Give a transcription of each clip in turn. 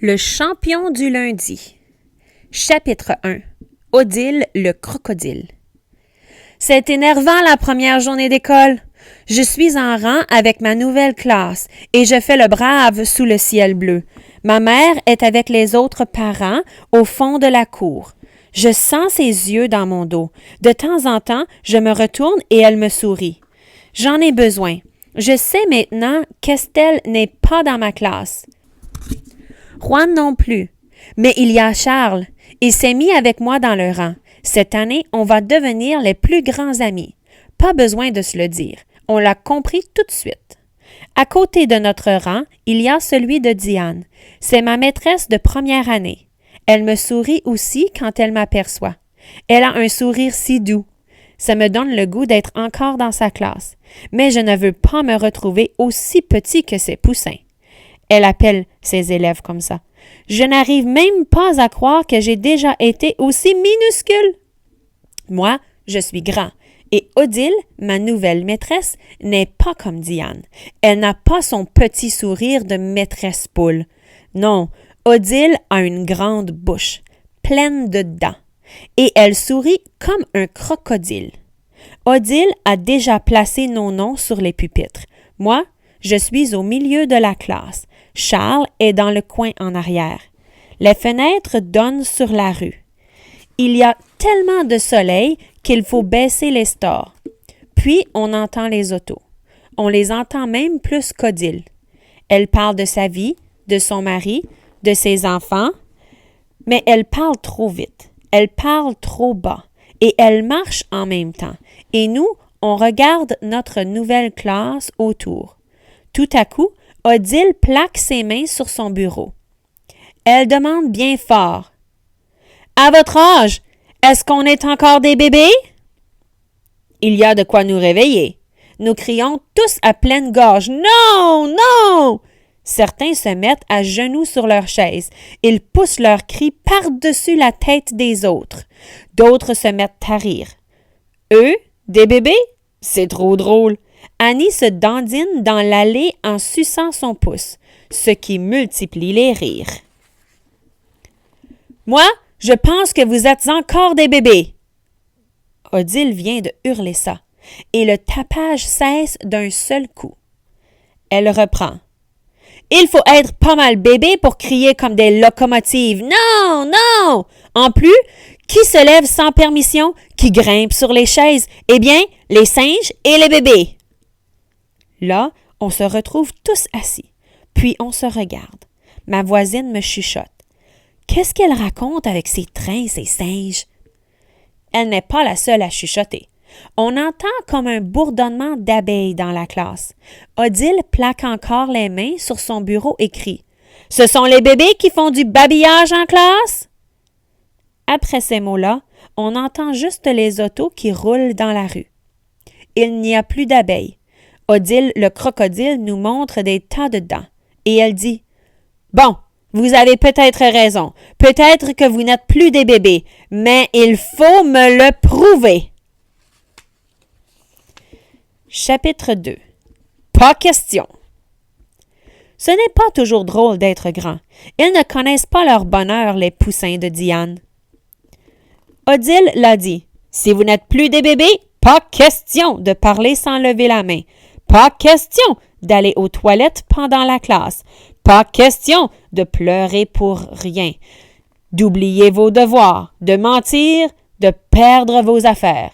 Le champion du lundi. Chapitre 1. Odile le crocodile. C'est énervant la première journée d'école. Je suis en rang avec ma nouvelle classe et je fais le brave sous le ciel bleu. Ma mère est avec les autres parents au fond de la cour. Je sens ses yeux dans mon dos. De temps en temps, je me retourne et elle me sourit. J'en ai besoin. Je sais maintenant qu'Estelle n'est pas dans ma classe. Juan non plus. Mais il y a Charles. Il s'est mis avec moi dans le rang. Cette année, on va devenir les plus grands amis. Pas besoin de se le dire. On l'a compris tout de suite. À côté de notre rang, il y a celui de Diane. C'est ma maîtresse de première année. Elle me sourit aussi quand elle m'aperçoit. Elle a un sourire si doux. Ça me donne le goût d'être encore dans sa classe. Mais je ne veux pas me retrouver aussi petit que ses poussins. Elle appelle ses élèves comme ça. Je n'arrive même pas à croire que j'ai déjà été aussi minuscule. Moi, je suis grand. Et Odile, ma nouvelle maîtresse, n'est pas comme Diane. Elle n'a pas son petit sourire de maîtresse poule. Non, Odile a une grande bouche, pleine de dents. Et elle sourit comme un crocodile. Odile a déjà placé nos noms sur les pupitres. Moi, je suis au milieu de la classe. Charles est dans le coin en arrière. Les fenêtres donnent sur la rue. Il y a tellement de soleil qu'il faut baisser les stores. Puis on entend les autos. On les entend même plus qu'Odile. Elle parle de sa vie, de son mari, de ses enfants, mais elle parle trop vite. Elle parle trop bas et elle marche en même temps. Et nous, on regarde notre nouvelle classe autour. Tout à coup, Odile plaque ses mains sur son bureau. Elle demande bien fort. « À votre âge, est-ce qu'on est encore des bébés? » Il y a de quoi nous réveiller. Nous crions tous à pleine gorge. « Non! Non! » Certains se mettent à genoux sur leur chaise. Ils poussent leurs cris par-dessus la tête des autres. D'autres se mettent à rire. Eux, des bébés? C'est trop drôle. Annie se dandine dans l'allée en suçant son pouce, ce qui multiplie les rires. « Moi, je pense que vous êtes encore des bébés. » Odile vient de hurler ça, et le tapage cesse d'un seul coup. Elle reprend. « Il faut être pas mal bébé pour crier comme des locomotives. Non, non! En plus, qui se lève sans permission, qui grimpe sur les chaises? Eh bien, les singes et les bébés. » Là, on se retrouve tous assis, puis on se regarde. Ma voisine me chuchote. Qu'est-ce qu'elle raconte avec ses trains, ses singes? Elle n'est pas la seule à chuchoter. On entend comme un bourdonnement d'abeilles dans la classe. Odile plaque encore les mains sur son bureau et crie. « Ce sont les bébés qui font du babillage en classe? » Après ces mots-là, on entend juste les autos qui roulent dans la rue. Il n'y a plus d'abeilles. Odile le crocodile nous montre des tas de dents. Et elle dit « Bon, vous avez peut-être raison. Peut-être que vous n'êtes plus des bébés, mais il faut me le prouver. » Chapitre 2. Pas question. Ce n'est pas toujours drôle d'être grand. Ils ne connaissent pas leur bonheur, les poussins de Diane. Odile l'a dit. Si vous n'êtes plus des bébés, pas question de parler sans lever la main. Pas question d'aller aux toilettes pendant la classe. Pas question de pleurer pour rien, d'oublier vos devoirs, de mentir, de perdre vos affaires.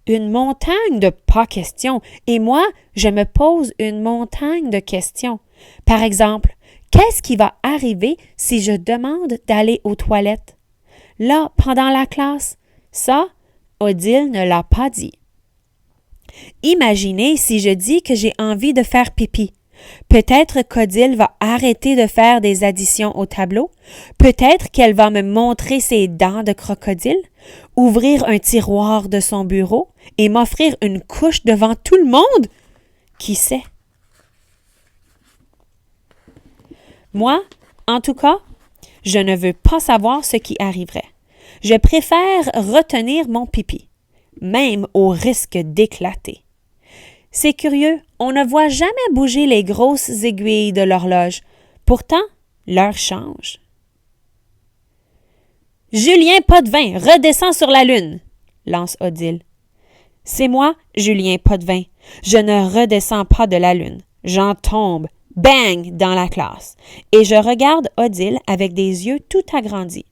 Une montagne de pas questions. Et moi, je me pose une montagne de questions. Par exemple, qu'est-ce qui va arriver si je demande d'aller aux toilettes? Là, pendant la classe, ça, Odile ne l'a pas dit. Imaginez si je dis que j'ai envie de faire pipi. Peut-être qu'Odile va arrêter de faire des additions au tableau. Peut-être qu'elle va me montrer ses dents de crocodile, ouvrir un tiroir de son bureau et m'offrir une couche devant tout le monde. Qui sait? Moi, en tout cas, je ne veux pas savoir ce qui arriverait. Je préfère retenir mon pipi, même au risque d'éclater. C'est curieux, on ne voit jamais bouger les grosses aiguilles de l'horloge. Pourtant, l'heure change. « Julien Potvin, redescends sur la lune !» lance Odile. « C'est moi, Julien Potvin. Je ne redescends pas de la lune. J'en tombe, bang, dans la classe. Et je regarde Odile avec des yeux tout agrandis.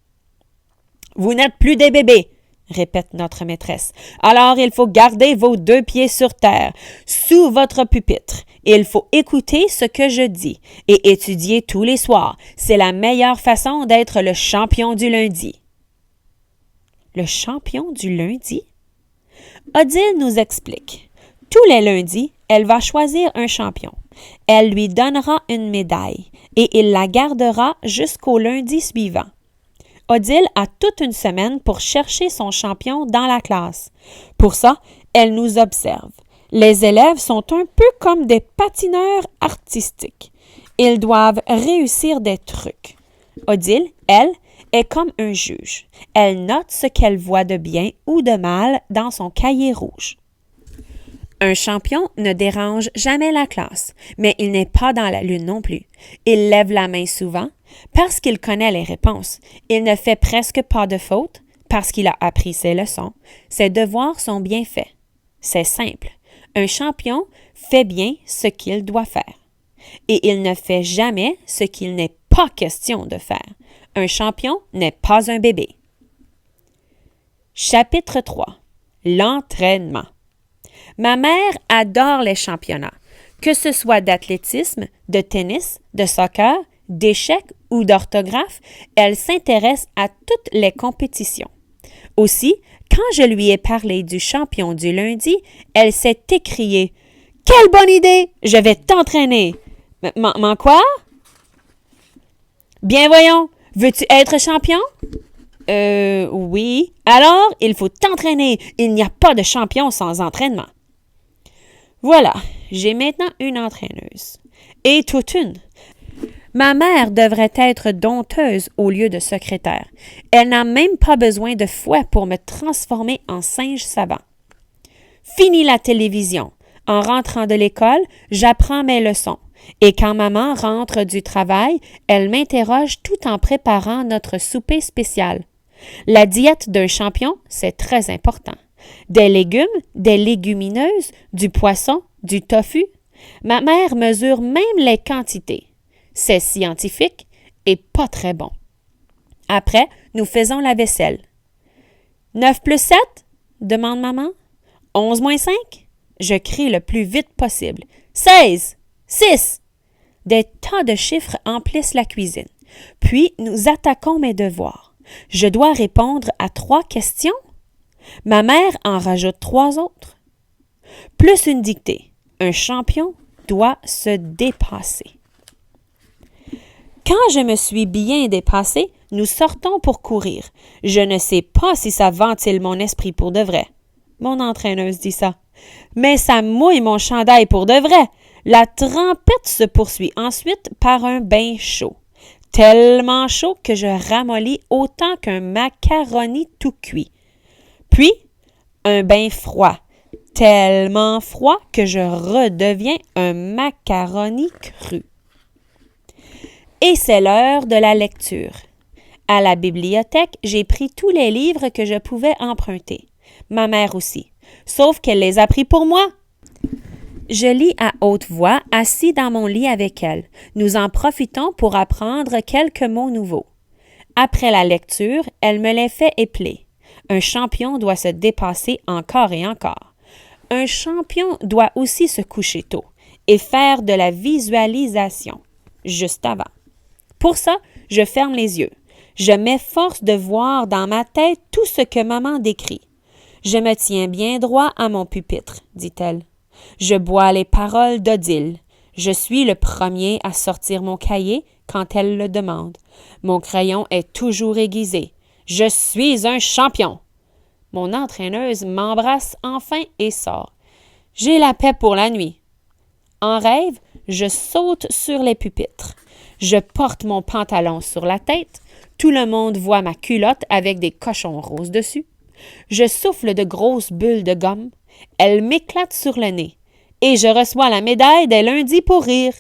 « Vous n'êtes plus des bébés, » répète notre maîtresse. « Alors il faut garder vos 2 pieds sur terre, sous votre pupitre. Il faut écouter ce que je dis et étudier tous les soirs. C'est la meilleure façon d'être le champion du lundi. » Le champion du lundi? Odile nous explique. Tous les lundis, elle va choisir un champion. Elle lui donnera une médaille et il la gardera jusqu'au lundi suivant. Odile a toute une semaine pour chercher son champion dans la classe. Pour ça, elle nous observe. Les élèves sont un peu comme des patineurs artistiques. Ils doivent réussir des trucs. Odile, elle, est comme un juge. Elle note ce qu'elle voit de bien ou de mal dans son cahier rouge. Un champion ne dérange jamais la classe, mais il n'est pas dans la lune non plus. Il lève la main souvent parce qu'il connaît les réponses. Il ne fait presque pas de fautes parce qu'il a appris ses leçons. Ses devoirs sont bien faits. C'est simple. Un champion fait bien ce qu'il doit faire. Et il ne fait jamais ce qu'il n'est pas question de faire. Un champion n'est pas un bébé. Chapitre 3. L'entraînement. Ma mère adore les championnats, que ce soit d'athlétisme, de tennis, de soccer, d'échecs ou d'orthographe, elle s'intéresse à toutes les compétitions. Aussi, quand je lui ai parlé du champion du lundi, elle s'est écriée « Quelle bonne idée! Je vais t'entraîner! » M'en quoi? Bien voyons, veux-tu être champion? Oui. Alors, il faut t'entraîner. Il n'y a pas de champion sans entraînement. Voilà, j'ai maintenant une entraîneuse. Et toute une. Ma mère devrait être dompteuse au lieu de secrétaire. Elle n'a même pas besoin de fouet pour me transformer en singe savant. Fini la télévision. En rentrant de l'école, j'apprends mes leçons. Et quand maman rentre du travail, elle m'interroge tout en préparant notre souper spécial. La diète d'un champion, c'est très important. Des légumes, des légumineuses, du poisson, du tofu. Ma mère mesure même les quantités. C'est scientifique et pas très bon. Après, nous faisons la vaisselle. 9 plus 7? Demande maman. 11 moins 5? Je crie le plus vite possible. 16! 6! Des tas de chiffres emplissent la cuisine. Puis, nous attaquons mes devoirs. Je dois répondre à 3 questions? Ma mère en rajoute 3 autres. Plus une dictée. Un champion doit se dépasser. Quand je me suis bien dépassée, nous sortons pour courir. Je ne sais pas si ça ventile mon esprit pour de vrai. Mon entraîneuse dit ça. Mais ça mouille mon chandail pour de vrai. La trempette se poursuit ensuite par un bain chaud. Tellement chaud que je ramollis autant qu'un macaroni tout cuit. Puis, un bain froid. Tellement froid que je redeviens un macaroni cru. Et c'est l'heure de la lecture. À la bibliothèque, j'ai pris tous les livres que je pouvais emprunter. Ma mère aussi. Sauf qu'elle les a pris pour moi. Je lis à haute voix, assis dans mon lit avec elle. Nous en profitons pour apprendre quelques mots nouveaux. Après la lecture, elle me les fait épeler. Un champion doit se dépasser encore et encore. Un champion doit aussi se coucher tôt et faire de la visualisation, juste avant. Pour ça, je ferme les yeux. Je m'efforce de voir dans ma tête tout ce que maman décrit. Je me tiens bien droit à mon pupitre, dit-elle. Je bois les paroles d'Odile. Je suis le premier à sortir mon cahier quand elle le demande. Mon crayon est toujours aiguisé. Je suis un champion. Mon entraîneuse m'embrasse enfin et sort. J'ai la paix pour la nuit. En rêve, je saute sur les pupitres. Je porte mon pantalon sur la tête. Tout le monde voit ma culotte avec des cochons roses dessus. Je souffle de grosses bulles de gomme. Elles m'éclatent sur le nez. Et je reçois la médaille des lundis pour rire.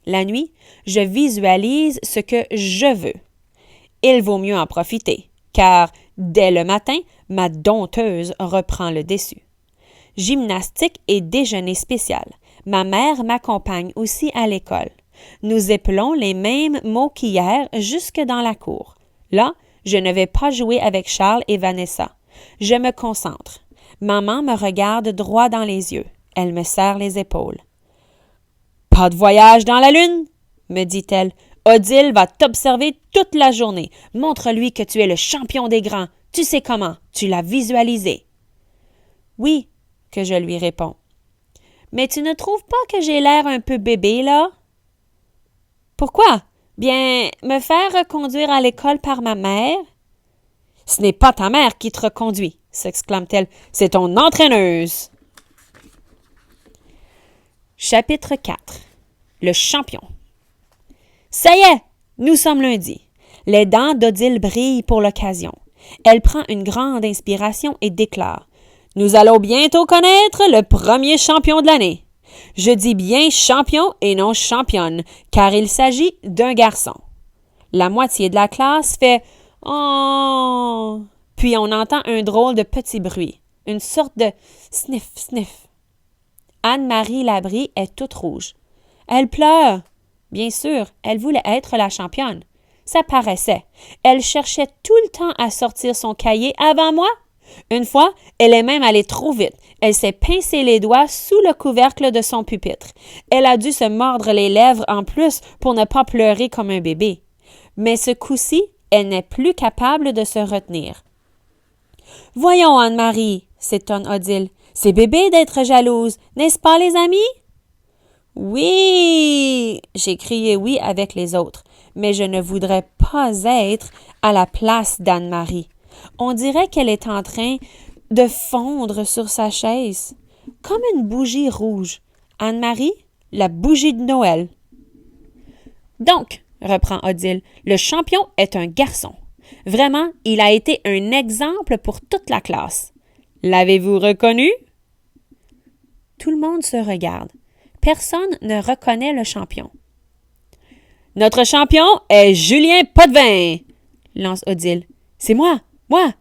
La nuit, je visualise ce que je veux. Il vaut mieux en profiter, car dès le matin, ma dompteuse reprend le dessus. Gymnastique et déjeuner spécial. Ma mère m'accompagne aussi à l'école. Nous épelons les mêmes mots qu'hier jusque dans la cour. Là, je ne vais pas jouer avec Charles et Vanessa. Je me concentre. Maman me regarde droit dans les yeux. Elle me serre les épaules. « Pas de voyage dans la lune, » me dit-elle. « Odile va t'observer toute la journée. Montre-lui que tu es le champion des grands. Tu sais comment. Tu l'as visualisé. »« Oui, » que je lui réponds. « Mais tu ne trouves pas que j'ai l'air un peu bébé, là? »« Pourquoi? Bien, me faire reconduire à l'école par ma mère? »« Ce n'est pas ta mère qui te reconduit, » s'exclame-t-elle. « C'est ton entraîneuse. » Chapitre 4. Le champion. Ça y est, nous sommes lundi. Les dents d'Odile brillent pour l'occasion. Elle prend une grande inspiration et déclare: « Nous allons bientôt connaître le premier champion de l'année. Je dis bien champion et non championne, car il s'agit d'un garçon. » La moitié de la classe fait « Oh !» Puis on entend un drôle de petit bruit, une sorte de sniff, sniff. Anne-Marie Labrie est toute rouge. Elle pleure. Bien sûr, elle voulait être la championne. Ça paraissait. Elle cherchait tout le temps à sortir son cahier avant moi. Une fois, elle est même allée trop vite. Elle s'est pincé les doigts sous le couvercle de son pupitre. Elle a dû se mordre les lèvres en plus pour ne pas pleurer comme un bébé. Mais ce coup-ci, elle n'est plus capable de se retenir. « Voyons, Anne-Marie, » s'étonne Odile. « C'est bébé d'être jalouse, n'est-ce pas, les amis? » « Oui! » J'ai crié oui avec les autres, mais je ne voudrais pas être à la place d'Anne-Marie. On dirait qu'elle est en train de fondre sur sa chaise, comme une bougie rouge. Anne-Marie, la bougie de Noël. « Donc, » reprend Odile, « le champion est un garçon. Vraiment, il a été un exemple pour toute la classe. L'avez-vous reconnu? » Tout le monde se regarde. Personne ne reconnaît le champion. « Notre champion est Julien Potvin, » lance Odile. « C'est moi! Moi!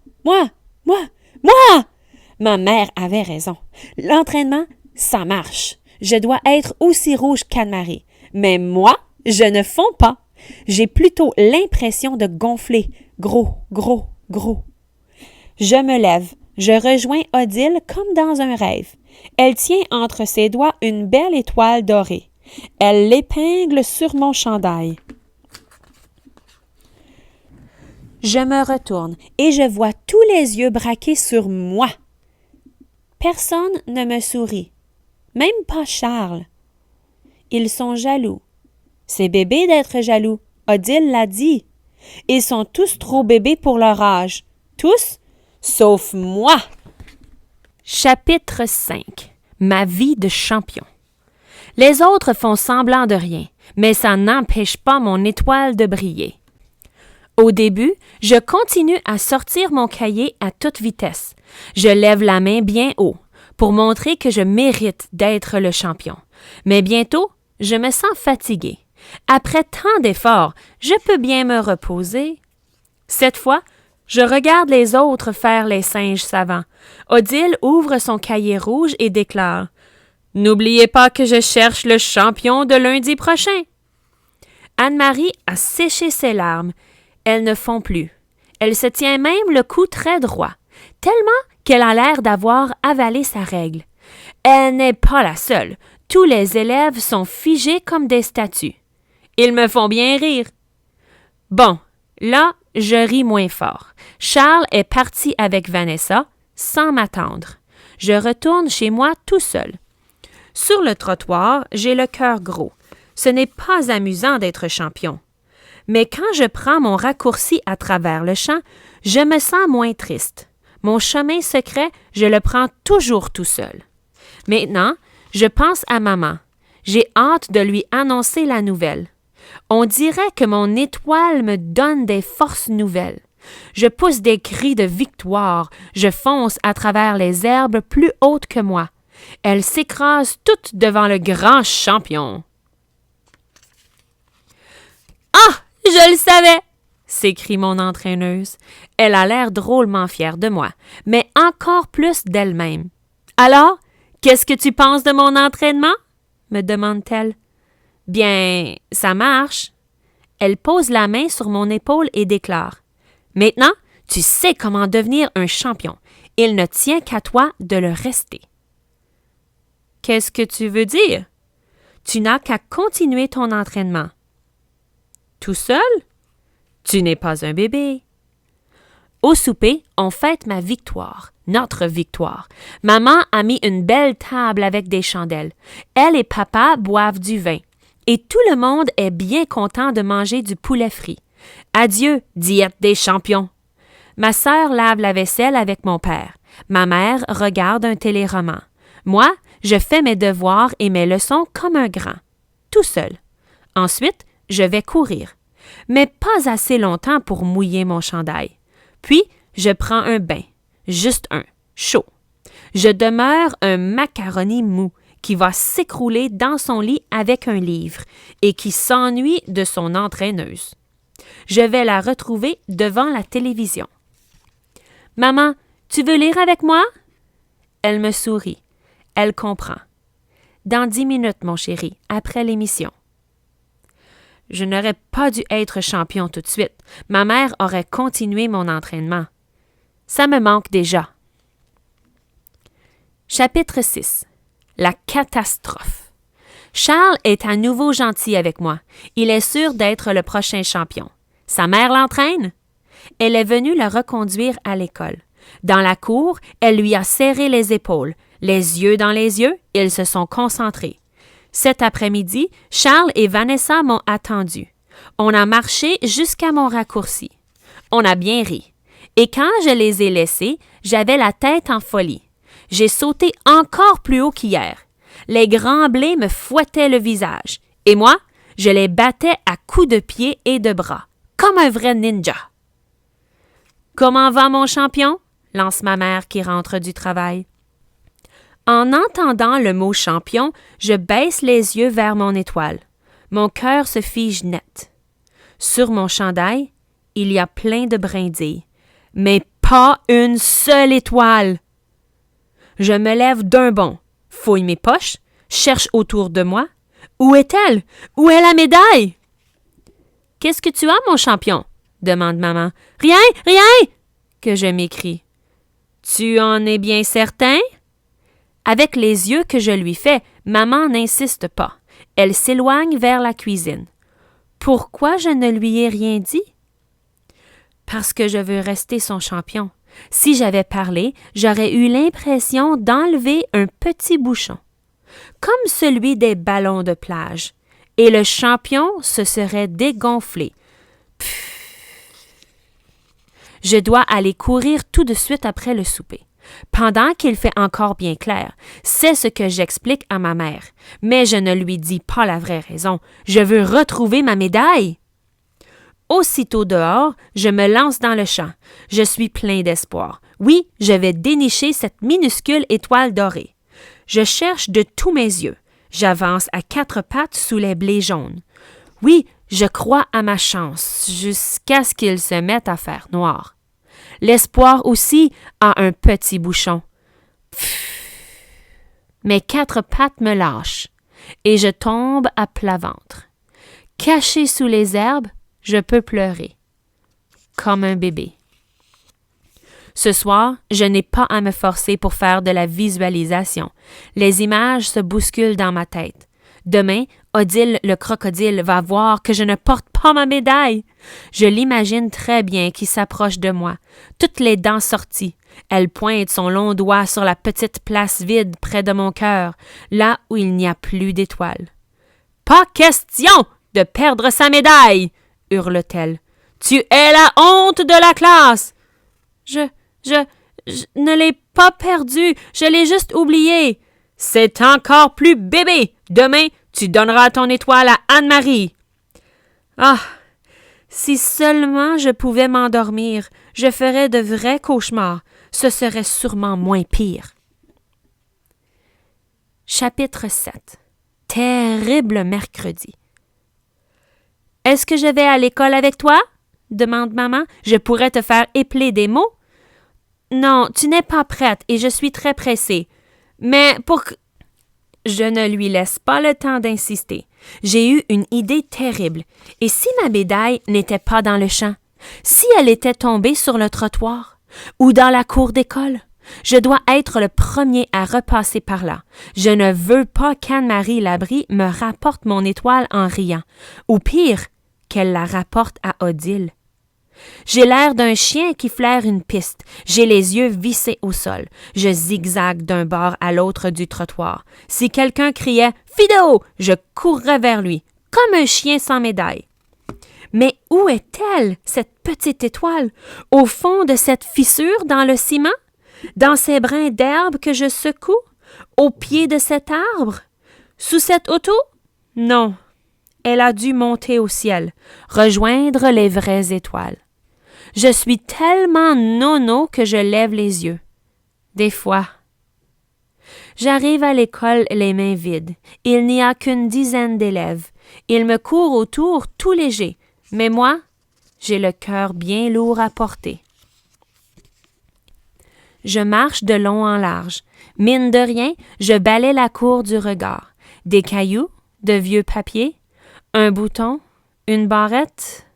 Ma mère avait raison. L'entraînement, ça marche. Je dois être aussi rouge qu'Anne-Marie. Mais moi, je ne fonds pas. J'ai plutôt l'impression de gonfler. Gros. Je me lève. Je rejoins Odile comme dans un rêve. Elle tient entre ses doigts une belle étoile dorée. Elle l'épingle sur mon chandail. Je me retourne et je vois tous les yeux braqués sur moi. Personne ne me sourit, même pas Charles. Ils sont jaloux. C'est bébé d'être jaloux, Odile l'a dit. Ils sont tous trop bébés pour leur âge. Tous, sauf moi. Chapitre 5. Ma vie de champion. Les autres font semblant de rien, mais ça n'empêche pas mon étoile de briller. Au début, je continue à sortir mon cahier à toute vitesse. Je lève la main bien haut pour montrer que je mérite d'être le champion. Mais bientôt, je me sens fatiguée. Après tant d'efforts, je peux bien me reposer. Cette fois, je regarde les autres faire les singes savants. Odile ouvre son cahier rouge et déclare: « N'oubliez pas que je cherche le champion de lundi prochain. » Anne-Marie a séché ses larmes. Elles ne font plus. Elle se tient même le cou très droit, tellement qu'elle a l'air d'avoir avalé sa règle. Elle n'est pas la seule. Tous les élèves sont figés comme des statues. Ils me font bien rire. Bon, là, je ris moins fort. Charles est parti avec Vanessa, sans m'attendre. Je retourne chez moi tout seul. Sur le trottoir, j'ai le cœur gros. Ce n'est pas amusant d'être champion. Mais quand je prends mon raccourci à travers le champ, je me sens moins triste. Mon chemin secret, je le prends toujours tout seul. Maintenant, je pense à maman. J'ai hâte de lui annoncer la nouvelle. On dirait que mon étoile me donne des forces nouvelles. Je pousse des cris de victoire. Je fonce à travers les herbes plus hautes que moi. Elles s'écrasent toutes devant le grand champion. savais! S'écrie mon entraîneuse. Elle a l'air drôlement fière de moi, mais encore plus d'elle-même. Alors, qu'est-ce que tu penses de mon entraînement? Me demande-t-elle. Bien, ça marche. Elle pose la main sur mon épaule et déclare. Maintenant, tu sais comment devenir un champion. Il ne tient qu'à toi de le rester. Qu'est-ce que tu veux dire? Tu n'as qu'à continuer ton entraînement. Tout seul? Tu n'es pas un bébé. Au souper, on fête ma victoire, notre victoire. Maman a mis une belle table avec des chandelles. Elle et papa boivent du vin. Et tout le monde est bien content de manger du poulet frit. Adieu, diète des champions. Ma sœur lave la vaisselle avec mon père. Ma mère regarde un téléroman. Moi, je fais mes devoirs et mes leçons comme un grand, tout seul. Ensuite, je vais courir, mais pas assez longtemps pour mouiller mon chandail. Puis, je prends un bain, juste un, chaud. Je demeure un macaroni mou qui va s'écrouler dans son lit avec un livre et qui s'ennuie de son entraîneuse. Je vais la retrouver devant la télévision. « Maman, tu veux lire avec moi? » Elle me sourit. Elle comprend. « Dans 10 minutes, mon chéri, après l'émission. » Je n'aurais pas dû être champion tout de suite. Ma mère aurait continué mon entraînement. Ça me manque déjà. Chapitre 6. La catastrophe. Charles est à nouveau gentil avec moi. Il est sûr d'être le prochain champion. Sa mère l'entraîne? Elle est venue le reconduire à l'école. Dans la cour, elle lui a serré les épaules. Les yeux dans les yeux, ils se sont concentrés. Cet après-midi, Charles et Vanessa m'ont attendu. On a marché jusqu'à mon raccourci. On a bien ri. Et quand je les ai laissés, j'avais la tête en folie. J'ai sauté encore plus haut qu'hier. Les grands blés me fouettaient le visage. Et moi, je les battais à coups de pied et de bras, comme un vrai ninja. « Comment va mon champion? » lance ma mère qui rentre du travail. En entendant le mot champion, je baisse les yeux vers mon étoile. Mon cœur se fige net. Sur mon chandail, il y a plein de brindilles, mais pas une seule étoile. Je me lève d'un bond, fouille mes poches, cherche autour de moi. Où est-elle? Où est la médaille? « Qu'est-ce que tu as, mon champion? » demande maman. « Rien, rien! » que je m'écrie. « Tu en es bien certain? » Avec les yeux que je lui fais, maman n'insiste pas. Elle s'éloigne vers la cuisine. Pourquoi je ne lui ai rien dit? Parce que je veux rester son champion. Si j'avais parlé, j'aurais eu l'impression d'enlever un petit bouchon, comme celui des ballons de plage, et le champion se serait dégonflé. Pfff. Je dois aller courir tout de suite après le souper. Pendant qu'il fait encore bien clair, c'est ce que j'explique à ma mère. Mais je ne lui dis pas la vraie raison. Je veux retrouver ma médaille. Aussitôt dehors, je me lance dans le champ. Je suis plein d'espoir. Oui, je vais dénicher cette minuscule étoile dorée. Je cherche de tous mes yeux. J'avance à 4 pattes sous les blés jaunes. Oui, je crois à ma chance, jusqu'à ce qu'il se mette à faire noir. L'espoir aussi a un petit bouchon. Pfff. Mes 4 pattes me lâchent et je tombe à plat ventre. Caché sous les herbes, je peux pleurer, comme un bébé. Ce soir, je n'ai pas à me forcer pour faire de la visualisation. Les images se bousculent dans ma tête. Demain, Odile le crocodile va voir que je ne porte pas ma médaille. Je l'imagine très bien qui s'approche de moi, toutes les dents sorties. Elle pointe son long doigt sur la petite place vide près de mon cœur, là où il n'y a plus d'étoiles. « Pas question de perdre sa médaille! » hurle-t-elle. « Tu es la honte de la classe! » Je ne l'ai pas perdue, je l'ai juste oubliée. C'est encore plus bébé. Demain, tu donneras ton étoile à Anne-Marie. Ah, si seulement je pouvais m'endormir, je ferais de vrais cauchemars. Ce serait sûrement moins pire. Chapitre 7. Terrible mercredi. Est-ce que je vais à l'école avec toi? Demande maman. Je pourrais te faire épeler des mots. Non, tu n'es pas prête et je suis très pressée. Mais pour que... Je ne lui laisse pas le temps d'insister. J'ai eu une idée terrible. Et si ma médaille n'était pas dans le champ? Si elle était tombée sur le trottoir? Ou dans la cour d'école? Je dois être le premier à repasser par là. Je ne veux pas qu'Anne-Marie Labrie me rapporte mon étoile en riant. Ou pire, qu'elle la rapporte à Odile. J'ai l'air d'un chien qui flaire une piste. J'ai les yeux vissés au sol. Je zigzague d'un bord à l'autre du trottoir. Si quelqu'un criait « Fido !», je courrais vers lui, comme un chien sans médaille. Mais où est-elle, cette petite étoile? Au fond de cette fissure dans le ciment? Dans ces brins d'herbe que je secoue? Au pied de cet arbre? Sous cette auto? Non. Elle a dû monter au ciel, rejoindre les vraies étoiles. Je suis tellement nono que je lève les yeux. Des fois. J'arrive à l'école les mains vides. Il n'y a qu'une dizaine d'élèves. Ils me courent autour tout léger. Mais moi, j'ai le cœur bien lourd à porter. Je marche de long en large. Mine de rien, je balaie la cour du regard. Des cailloux, de vieux papiers, un bouton, une barrette.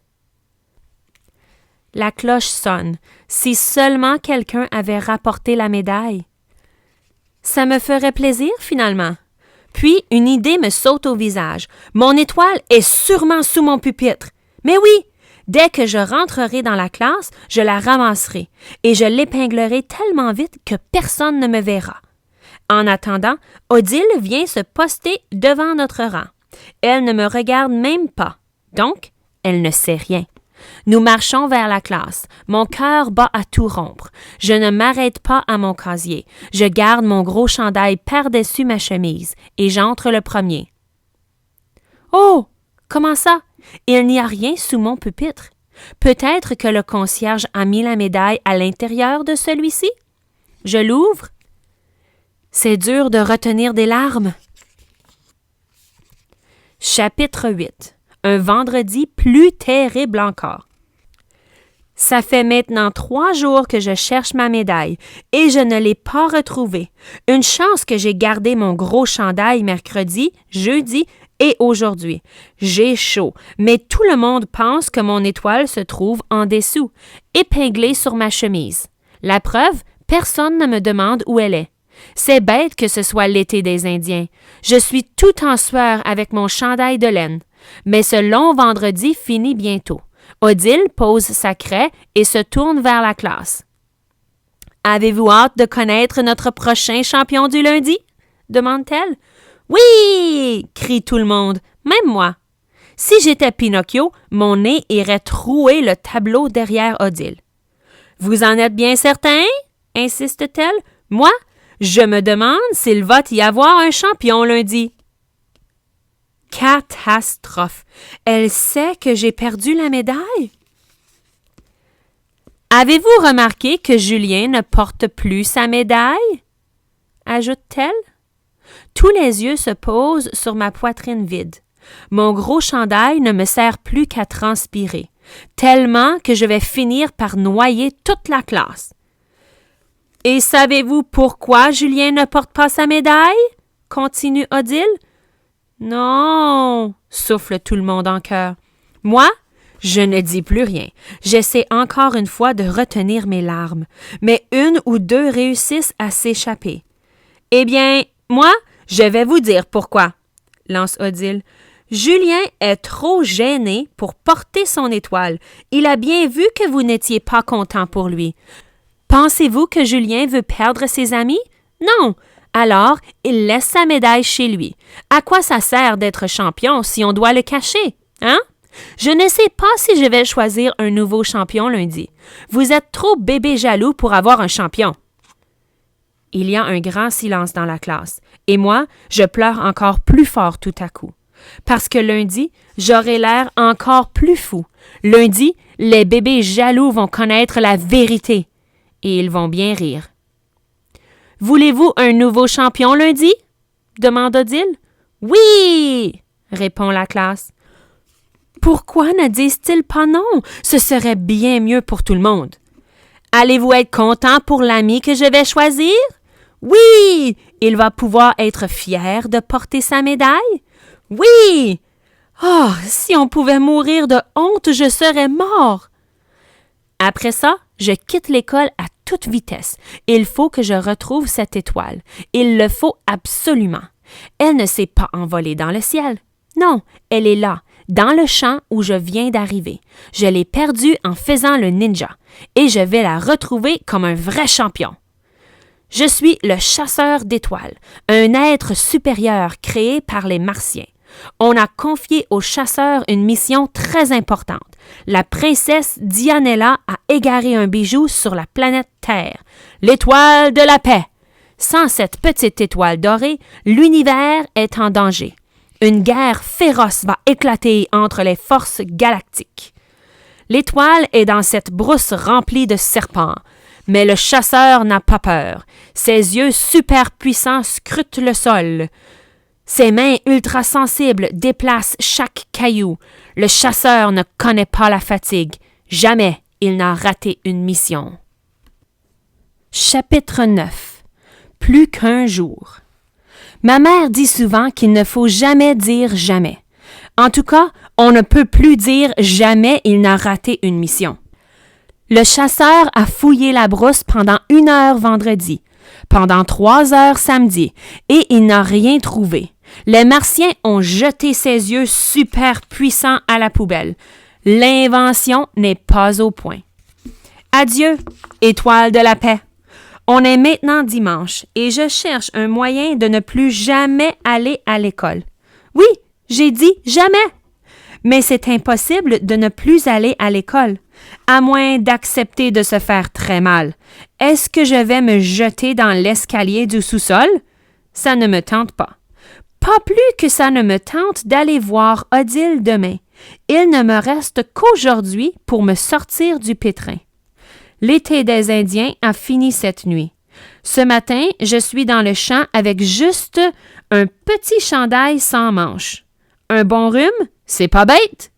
La cloche sonne. Si seulement quelqu'un avait rapporté la médaille. Ça me ferait plaisir, finalement. Puis, une idée me saute au visage. Mon étoile est sûrement sous mon pupitre. Mais oui! Dès que je rentrerai dans la classe, je la ramasserai et je l'épinglerai tellement vite que personne ne me verra. En attendant, Odile vient se poster devant notre rang. Elle ne me regarde même pas. Donc, elle ne sait rien. Nous marchons vers la classe. Mon cœur bat à tout rompre. Je ne m'arrête pas à mon casier. Je garde mon gros chandail par-dessus ma chemise et j'entre le premier. Oh! Comment ça? Il n'y a rien sous mon pupitre. Peut-être que le concierge a mis la médaille à l'intérieur de celui-ci? Je l'ouvre. C'est dur de retenir des larmes. Chapitre 8. Un vendredi plus terrible encore. Ça fait maintenant 3 jours que je cherche ma médaille et je ne l'ai pas retrouvée. Une chance que j'ai gardé mon gros chandail mercredi, jeudi et aujourd'hui. J'ai chaud, mais tout le monde pense que mon étoile se trouve en dessous, épinglée sur ma chemise. La preuve, personne ne me demande où elle est. C'est bête que ce soit l'été des Indiens. Je suis tout en sueur avec mon chandail de laine. Mais ce long vendredi finit bientôt. Odile pose sa craie et se tourne vers la classe. « Avez-vous hâte de connaître notre prochain champion du lundi? » demande-t-elle. « Oui! » crie tout le monde, même moi. Si j'étais Pinocchio, mon nez irait trouer le tableau derrière Odile. « Vous en êtes bien certain? » insiste-t-elle. « Moi, je me demande s'il va y avoir un champion lundi. » Catastrophe! Elle sait que j'ai perdu la médaille? Avez-vous remarqué que Julien ne porte plus sa médaille? Ajoute-t-elle. Tous les yeux se posent sur ma poitrine vide. Mon gros chandail ne me sert plus qu'à transpirer, tellement que je vais finir par noyer toute la classe. Et savez-vous pourquoi Julien ne porte pas sa médaille? Continue Odile. Non, souffle tout le monde en chœur. Moi, je ne dis plus rien. J'essaie encore une fois de retenir mes larmes, mais 1 ou 2 réussissent à s'échapper. Eh bien, moi, je vais vous dire pourquoi, lance Odile. Julien est trop gêné pour porter son étoile. Il a bien vu que vous n'étiez pas content pour lui. Pensez-vous que Julien veut perdre ses amis? Non. Alors, il laisse sa médaille chez lui. À quoi ça sert d'être champion si on doit le cacher, hein? Je ne sais pas si je vais choisir un nouveau champion lundi. Vous êtes trop bébé jaloux pour avoir un champion. Il y a un grand silence dans la classe, et moi, je pleure encore plus fort tout à coup. Parce que lundi, j'aurai l'air encore plus fou. Lundi, les bébés jaloux vont connaître la vérité, et ils vont bien rire. « Voulez-vous un nouveau champion lundi? » demande Odile. « Oui! » répond la classe. Pourquoi ne disent-ils pas non? Ce serait bien mieux pour tout le monde. Allez-vous être content pour l'ami que je vais choisir? Oui! Il va pouvoir être fier de porter sa médaille? Oui! Oh, si on pouvait mourir de honte, je serais mort! Après ça, je quitte l'école à toute vitesse. Il faut que je retrouve cette étoile. Il le faut absolument. Elle ne s'est pas envolée dans le ciel. Non, elle est là, dans le champ où je viens d'arriver. Je l'ai perdue en faisant le ninja, et je vais la retrouver comme un vrai champion. Je suis le chasseur d'étoiles, un être supérieur créé par les Martiens. On a confié au chasseur une mission très importante. La princesse Dianella a égaré un bijou sur la planète Terre, l'étoile de la paix. Sans cette petite étoile dorée, l'univers est en danger. Une guerre féroce va éclater entre les forces galactiques. L'étoile est dans cette brousse remplie de serpents, mais le chasseur n'a pas peur. Ses yeux super puissants scrutent le sol. Ses mains ultra-sensibles déplacent chaque caillou. Le chasseur ne connaît pas la fatigue. Jamais il n'a raté une mission. Chapitre 9. Plus qu'un jour. Ma mère dit souvent qu'il ne faut jamais dire jamais. En tout cas, on ne peut plus dire jamais il n'a raté une mission. Le chasseur a fouillé la brousse pendant 1 heure vendredi, pendant 3 heures samedi, et il n'a rien trouvé. Les Martiens ont jeté ses yeux super puissants à la poubelle. L'invention n'est pas au point. Adieu, étoile de la paix. On est maintenant dimanche et je cherche un moyen de ne plus jamais aller à l'école. Oui, j'ai dit jamais. Mais c'est impossible de ne plus aller à l'école, à moins d'accepter de se faire très mal. Est-ce que je vais me jeter dans l'escalier du sous-sol? Ça ne me tente pas. Pas plus que ça ne me tente d'aller voir Odile demain. Il ne me reste qu'aujourd'hui pour me sortir du pétrin. L'été des Indiens a fini cette nuit. Ce matin, je suis dans le champ avec juste un petit chandail sans manches. Un bon rhume, c'est pas bête.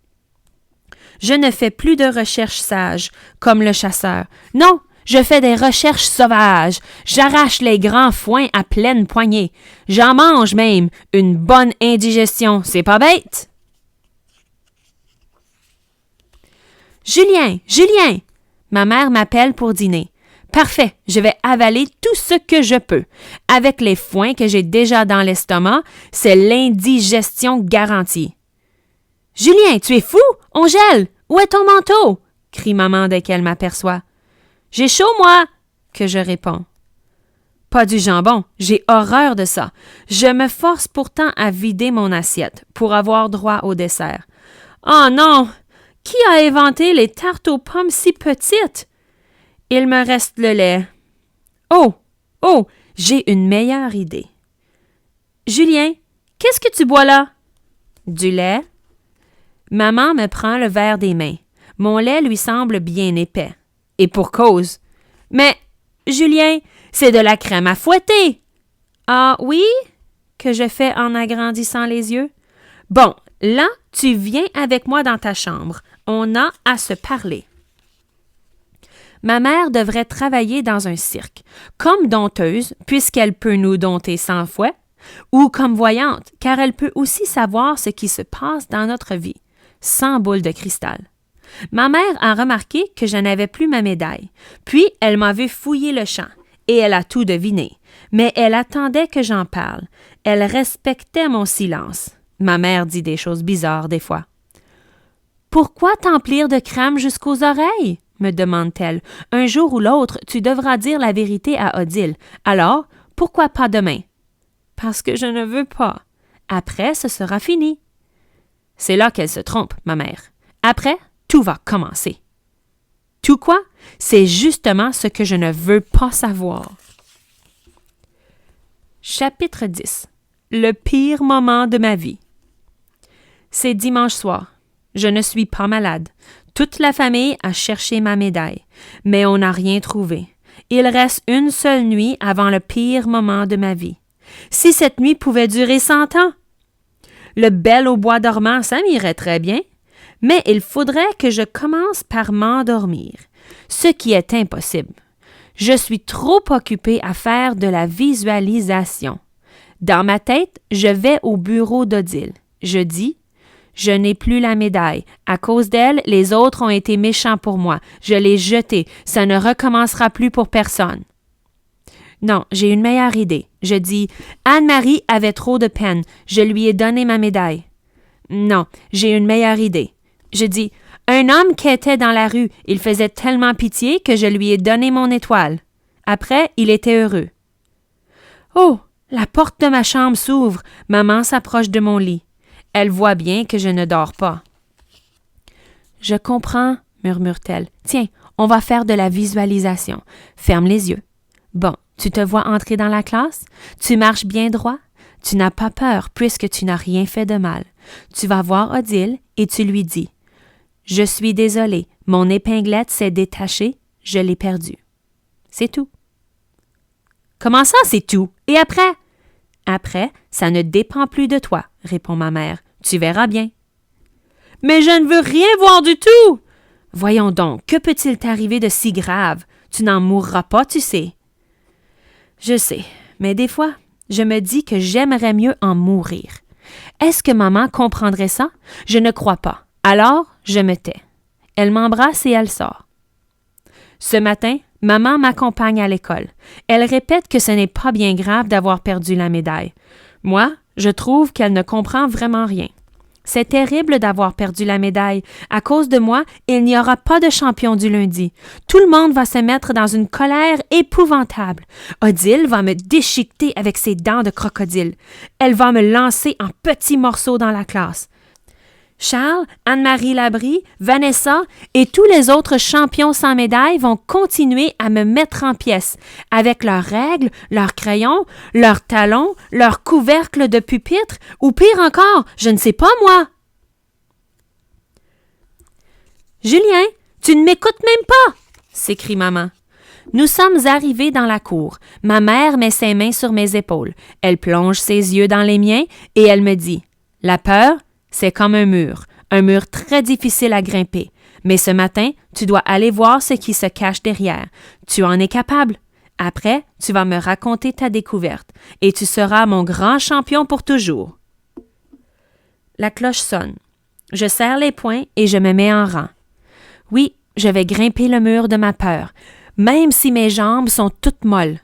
Je ne fais plus de recherches sages, comme le chasseur. Non, je fais des recherches sauvages. J'arrache les grands foins à pleine poignée. J'en mange même. Une bonne indigestion, c'est pas bête. Julien, Julien! Ma mère m'appelle pour dîner. Parfait, je vais avaler tout ce que je peux. Avec les foins que j'ai déjà dans l'estomac, c'est l'indigestion garantie. Julien, tu es fou? On gèle! Où est ton manteau? Crie maman dès qu'elle m'aperçoit. J'ai chaud, moi! Que je réponds. Pas du jambon, j'ai horreur de ça. Je me force pourtant à vider mon assiette pour avoir droit au dessert. Oh non! Qui a inventé les tartes aux pommes si petites? Il me reste le lait. Oh! Oh! J'ai une meilleure idée. Julien, qu'est-ce que tu bois là? Du lait. Maman me prend le verre des mains. Mon lait lui semble bien épais. Et pour cause. Mais, Julien, c'est de la crème à fouetter. Ah oui? Que je fais en agrandissant les yeux. Bon, là, tu viens avec moi dans ta chambre. On a à se parler. Ma mère devrait travailler dans un cirque, comme dompteuse, puisqu'elle peut nous dompter 100 fois, ou comme voyante, car elle peut aussi savoir ce qui se passe dans notre vie, sans boule de cristal. Ma mère a remarqué que je n'avais plus ma médaille, puis elle m'a vu fouiller le champ, et elle a tout deviné, mais elle attendait que j'en parle. Elle respectait mon silence. Ma mère dit des choses bizarres des fois. « Pourquoi t'emplir de crème jusqu'aux oreilles? » me demande-t-elle. « Un jour ou l'autre, tu devras dire la vérité à Odile. Alors, pourquoi pas demain? »« Parce que je ne veux pas. Après, ce sera fini. » C'est là qu'elle se trompe, ma mère. Après, tout va commencer. Tout quoi? C'est justement ce que je ne veux pas savoir. Chapitre 10. Le pire moment de ma vie. C'est dimanche soir. Je ne suis pas malade. Toute la famille a cherché ma médaille, mais on n'a rien trouvé. Il reste une seule nuit avant le pire moment de ma vie. Si cette nuit pouvait durer 100 ans! Le bel au bois dormant, ça m'irait très bien. Mais il faudrait que je commence par m'endormir, ce qui est impossible. Je suis trop occupée à faire de la visualisation. Dans ma tête, je vais au bureau d'Odile. Je dis « Je n'ai plus la médaille. À cause d'elle, les autres ont été méchants pour moi. Je l'ai jetée. Ça ne recommencera plus pour personne. » Non, j'ai une meilleure idée. Je dis « Anne-Marie avait trop de peine. Je lui ai donné ma médaille. » Non, j'ai une meilleure idée. Je dis « Un homme qui était dans la rue. Il faisait tellement pitié que je lui ai donné mon étoile. Après, il était heureux. » Oh! La porte de ma chambre s'ouvre. Maman s'approche de mon lit. Elle voit bien que je ne dors pas. « Je comprends, » murmure-t-elle. « Tiens, on va faire de la visualisation. Ferme les yeux. Bon, tu te vois entrer dans la classe? Tu marches bien droit? Tu n'as pas peur puisque tu n'as rien fait de mal. Tu vas voir Odile et tu lui dis « Je suis désolée, mon épinglette s'est détachée, je l'ai perdue. » C'est tout. « Comment ça, c'est tout? Et après? » « Après, ça ne dépend plus de toi, » répond ma mère. « Tu verras bien. »« Mais je ne veux rien voir du tout! »« Voyons donc, que peut-il t'arriver de si grave? Tu n'en mourras pas, tu sais. » Je sais, mais des fois, je me dis que j'aimerais mieux en mourir. Est-ce que maman comprendrait ça? Je ne crois pas. Alors, je me tais. Elle m'embrasse et elle sort. Ce matin, maman m'accompagne à l'école. Elle répète que ce n'est pas bien grave d'avoir perdu la médaille. Moi, je trouve qu'elle ne comprend vraiment rien. C'est terrible d'avoir perdu la médaille. À cause de moi, il n'y aura pas de champion du lundi. Tout le monde va se mettre dans une colère épouvantable. Odile va me déchiqueter avec ses dents de crocodile. Elle va me lancer en petits morceaux dans la classe. Charles, Anne-Marie Labrie, Vanessa et tous les autres champions sans médaille vont continuer à me mettre en pièces avec leurs règles, leurs crayons, leurs talons, leurs couvercles de pupitre ou pire encore, je ne sais pas moi. « Julien, tu ne m'écoutes même pas! » s'écrie maman. Nous sommes arrivés dans la cour. Ma mère met ses mains sur mes épaules. Elle plonge ses yeux dans les miens et elle me dit « La peur, c'est comme un mur très difficile à grimper. Mais ce matin, tu dois aller voir ce qui se cache derrière. Tu en es capable. Après, tu vas me raconter ta découverte et tu seras mon grand champion pour toujours. » La cloche sonne. Je serre les poings et je me mets en rang. Oui, je vais grimper le mur de ma peur, même si mes jambes sont toutes molles.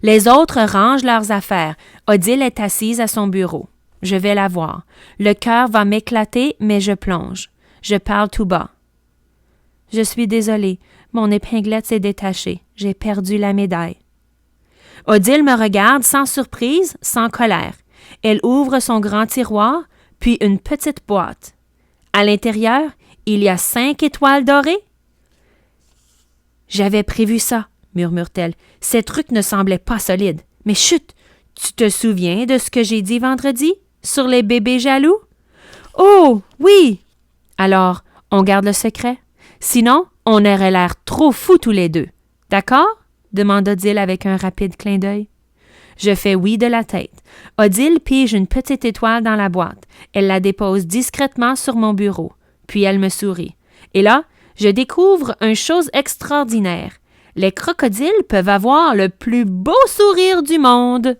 Les autres rangent leurs affaires. Odile est assise à son bureau. Je vais la voir. Le cœur va m'éclater, mais je plonge. Je parle tout bas. « Je suis désolée. Mon épinglette s'est détachée. J'ai perdu la médaille. » Odile me regarde sans surprise, sans colère. Elle ouvre son grand tiroir, puis une petite boîte. À l'intérieur, il y a 5 étoiles dorées. « J'avais prévu ça, » murmure-t-elle. « Ces trucs ne semblaient pas solides. Mais chut! Tu te souviens de ce que j'ai dit vendredi? Sur les bébés jaloux? »« Oh, oui! » »« Alors, on garde le secret? Sinon, on aurait l'air trop fous tous les deux. D'accord? » demande Odile avec un rapide clin d'œil. Je fais oui de la tête. Odile pige une petite étoile dans la boîte. Elle la dépose discrètement sur mon bureau. Puis elle me sourit. Et là, je découvre une chose extraordinaire. Les crocodiles peuvent avoir le plus beau sourire du monde.